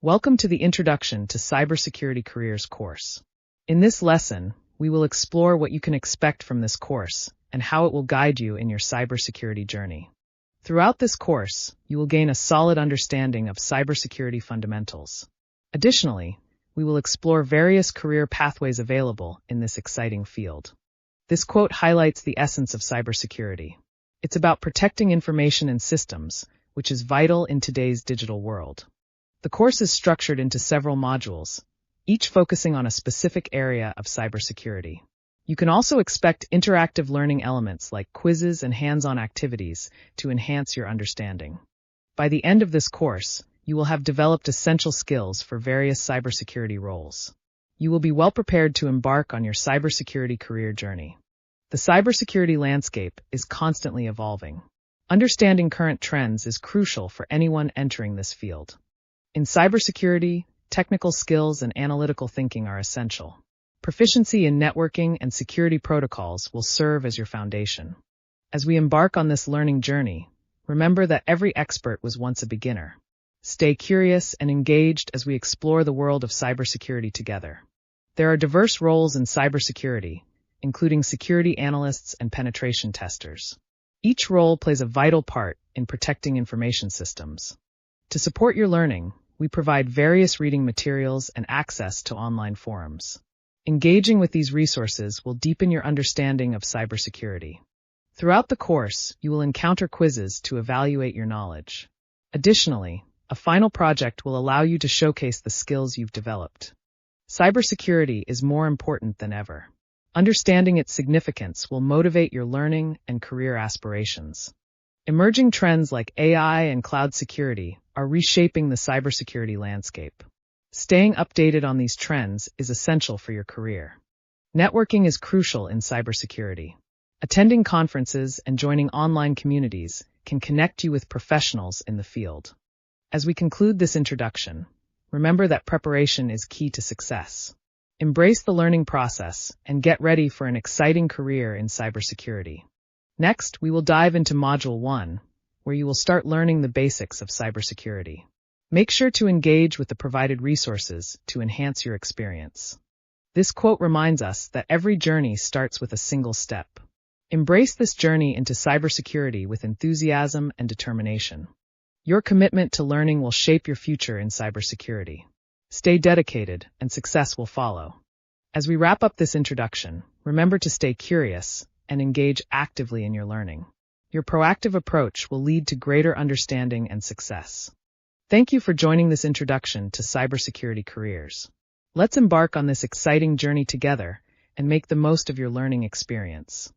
Welcome to the Introduction to Cybersecurity Careers course. In this lesson, we will explore what you can expect from this course and how it will guide you in your cybersecurity journey. Throughout this course, you will gain a solid understanding of cybersecurity fundamentals. Additionally, we will explore various career pathways available in this exciting field. This quote highlights the essence of cybersecurity. It's about protecting information and systems, which is vital in today's digital world. The course is structured into several modules, each focusing on a specific area of cybersecurity. You can also expect interactive learning elements like quizzes and hands-on activities to enhance your understanding. By the end of this course, you will have developed essential skills for various cybersecurity roles. You will be well prepared to embark on your cybersecurity career journey. The cybersecurity landscape is constantly evolving. Understanding current trends is crucial for anyone entering this field. In cybersecurity, technical skills and analytical thinking are essential. Proficiency in networking and security protocols will serve as your foundation. As we embark on this learning journey, remember that every expert was once a beginner. Stay curious and engaged as we explore the world of cybersecurity together. There are diverse roles in cybersecurity, including security analysts and penetration testers. Each role plays a vital part in protecting information systems. To support your learning, we provide various reading materials and access to online forums. Engaging with these resources will deepen your understanding of cybersecurity. Throughout the course, you will encounter quizzes to evaluate your knowledge. Additionally, a final project will allow you to showcase the skills you've developed. Cybersecurity is more important than ever. Understanding its significance will motivate your learning and career aspirations. Emerging trends like AI and cloud security are reshaping the cybersecurity landscape. Staying updated on these trends is essential for your career. Networking is crucial in cybersecurity. Attending conferences and joining online communities can connect you with professionals in the field. As we conclude this introduction, remember that preparation is key to success. Embrace the learning process and get ready for an exciting career in cybersecurity. Next, we will dive into Module 1, where you will start learning the basics of cybersecurity. Make sure to engage with the provided resources to enhance your experience. This quote reminds us that every journey starts with a single step. Embrace this journey into cybersecurity with enthusiasm and determination. Your commitment to learning will shape your future in cybersecurity. Stay dedicated, and success will follow. As we wrap up this introduction, remember to stay curious and engage actively in your learning. Your proactive approach will lead to greater understanding and success. Thank you for joining this introduction to cybersecurity careers. Let's embark on this exciting journey together and make the most of your learning experience.